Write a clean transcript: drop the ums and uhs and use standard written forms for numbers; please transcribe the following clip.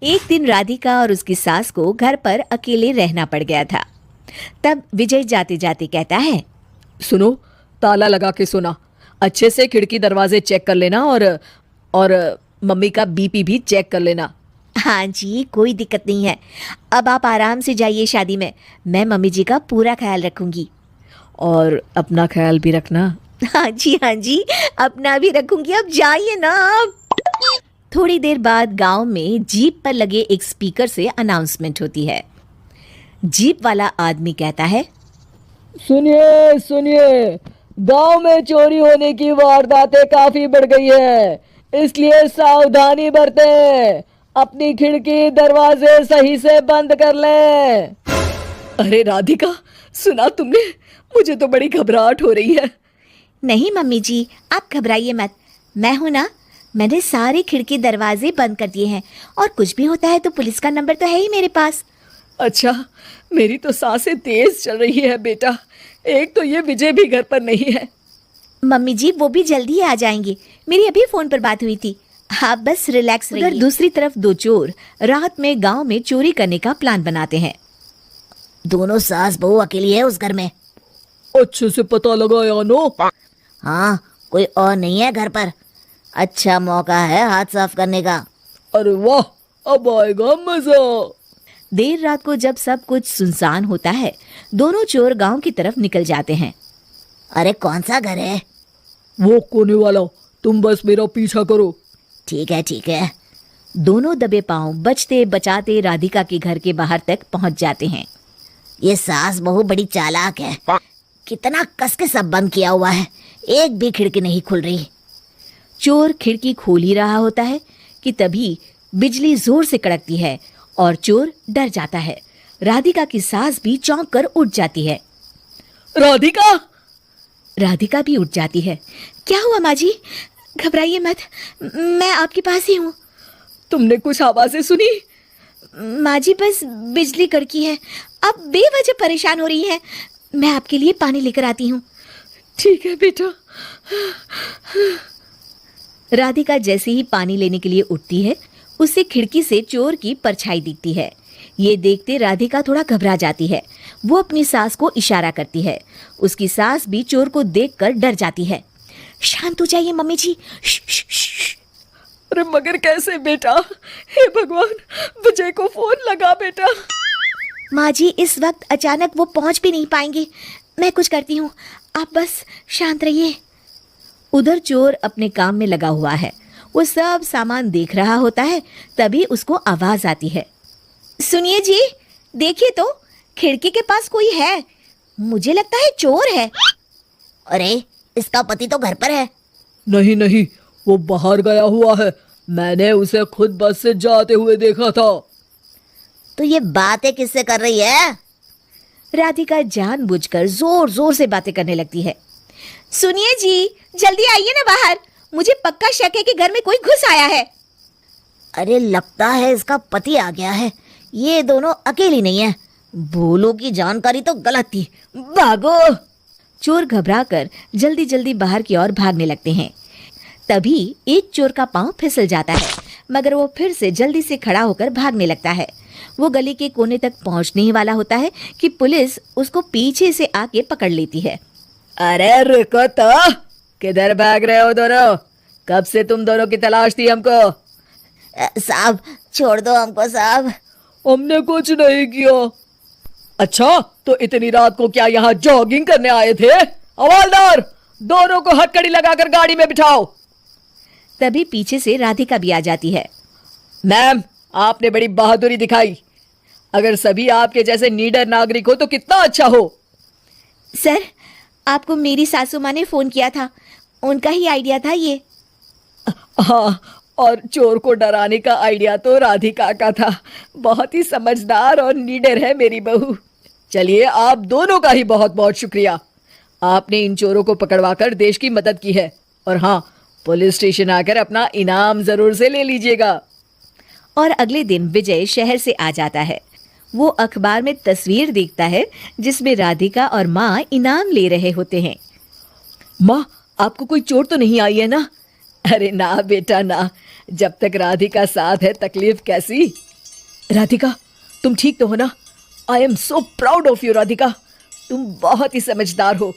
एक दिन राधिका और उसकी सास को घर पर अकेले रहना पड़ गया था। तब विजय जाते जाते कहता है, सुनो, ताला लगा के सोना, अच्छे से खिड़की दरवाजे चेक कर लेना और मम्मी का बीपी भी चेक कर लेना। हाँ जी, कोई दिक्कत नहीं है। अब आप आराम से जाइए शादी में, मैं मम्मी जी का पूरा ख्याल रखूंगी। और अपना ख्याल भी रखना। हाँ जी, अपना भी रखूंगी। अब जाइए ना आप। थोड़ी देर बाद गांव में जीप पर लगे एक स्पीकर से अनाउंसमेंट होती है। जीप वाला आदमी कहता है, सुनिए सुनिए, गांव में चोरी होने की वारदातें काफी बढ़ गई है, इसलिए सावधानी बरतें। अपनी खिड़की दरवाजे सही से बंद कर लें। अरे राधिका, सुना तुमने? मुझे तो बड़ी घबराहट हो रही है। नहीं मम्मी जी, आप घबराइए मत, मैं हूं ना। मैंने सारे खिड़की दरवाजे बंद कर दिए हैं, और कुछ भी होता है तो पुलिस का नंबर तो है ही मेरे पास। अच्छा, मेरी तो सांसें तेज चल रही है बेटा। एक तो ये विजय भी घर पर नहीं है। मम्मी जी, वो भी जल्दी आ जाएंगे, मेरी अभी फोन पर बात हुई थी। आप बस रिलैक्स रहिए। उधर दूसरी तरफ दो चोर रात में गांव में चोरी करने का प्लान बनाते हैं। दोनों सास बहू अकेली है उस घर में। अच्छे से पता लगाया नो? हाँ, कोई और नहीं है घर पर। अच्छा मौका है हाथ साफ करने का। अरे वाह, अब आएगा मजा। देर रात को जब सब कुछ सुनसान होता है, दोनों चोर गांव की तरफ निकल जाते हैं। अरे कौन सा घर है? वो कोने वाला, तुम बस मेरा पीछा करो। ठीक है। दोनों दबे पांव बचते बचाते राधिका के घर के बाहर तक पहुंच जाते हैं। ये सास बहू बड़ी चालाक है। कितना कस के सब बंद किया हुआ है, एक भी खिड़की नहीं खुल रही। चोर खिड़की खोल ही रहा होता है कि तभी बिजली जोर से कड़कती है और चोर डर जाता है। राधिका की सास भी चौंक कर उठ जाती है। राधिका भी उठ जाती है। क्या हुआ माँ जी? घबराइए मत, मैं आपके पास ही हूँ। तुमने कुछ आवाजें सुनी? माँ जी, बस बिजली कड़की है, आप बेवजह परेशान हो रही हैं। मैं आपके लिए पानी लेकर आती हूँ। ठीक है बेटा। राधिका जैसे ही पानी लेने के लिए उठती है, उसे खिड़की से चोर की परछाई दिखती है। ये देखते राधिका थोड़ा घबरा जाती है। वो अपनी सास को इशारा करती है। उसकी सास भी चोर को देखकर डर जाती है। शांत हो जाइए मम्मी जी। अरे मगर कैसे बेटा? हे भगवान, विजय को फोन लगा बेटा। माँ जी, इस वक्त अचानक वो पहुंच भी नहीं पाएंगे। मैं कुछ करती हूँ, आप बस शांत रहिए। उधर चोर अपने काम में लगा हुआ है। वो सब सामान देख रहा होता है। तभी उसको आवाज आती है, सुनिए जी, देखिए तो खिड़की के पास कोई है। मुझे लगता है चोर है। अरे इसका पति तो घर पर है। नहीं, वो बाहर गया हुआ है। मैंने उसे खुद बस से जाते हुए देखा था। तो ये बातें किससे कर रही है? राधिका जानबूझकर जोर जोर से बातें करने लगती है। सुनिए जी, जल्दी आइए ना बाहर, मुझे पक्का शक है कि घर में कोई घुस आया है। अरे लगता है इसका पति आ गया है। ये दोनों अकेली नहीं है। भोलू की जानकारी तो गलत थी। भागो! चोर घबराकर जल्दी जल्दी बाहर की ओर भागने लगते हैं। तभी एक चोर का पांव फिसल जाता है, मगर वो फिर से जल्दी से खड़ा होकर भागने लगता है। वो गली के कोने तक पहुंचने ही वाला होता है कि पुलिस उसको पीछे से आके पकड़ लेती है। अरे रुको तो, किधर भाग रहे हो दोनों? कब से तुम दोनों की तलाश थी हमको? साहब छोड़ दो हमको साहब। हमने कुछ नहीं किया। अच्छा, तो इतनी रात को क्या यहाँ जॉगिंग करने आए थे? हवलदार, दोनों को हथकड़ी लगाकर गाड़ी में बिठाओ। तभी पीछे से राधिका भी आ जाती है। मैम, आपने बड़ी बहादुरी दिखाई। अगर सभी आपके जैसे नीडर नागरिक हो तो कितना अच्छा हो। सर, आपको मेरी सासू माँ ने फोन किया था, उनका ही आइडिया था ये। हाँ, और चोर को डराने का आइडिया तो राधिका का था। बहुत ही समझदार और नीडर है मेरी बहू। चलिए, आप दोनों का ही बहुत बहुत शुक्रिया। आपने इन चोरों को पकड़वाकर देश की मदद की है। और हाँ, पुलिस स्टेशन आकर अपना इनाम जरूर से ले लीजिएगा। और अगले दिन विजय शहर से आ जाता है। वो अखबार में तस्वीर देखता है जिसमें राधिका और माँ इनाम ले रहे होते हैं। माँ, आपको कोई चोट तो नहीं आई है ना? अरे ना बेटा ना, जब तक राधिका साथ है तकलीफ कैसी। राधिका, तुम ठीक तो हो ना? I am so proud of you Radhika, तुम बहुत ही समझदार हो।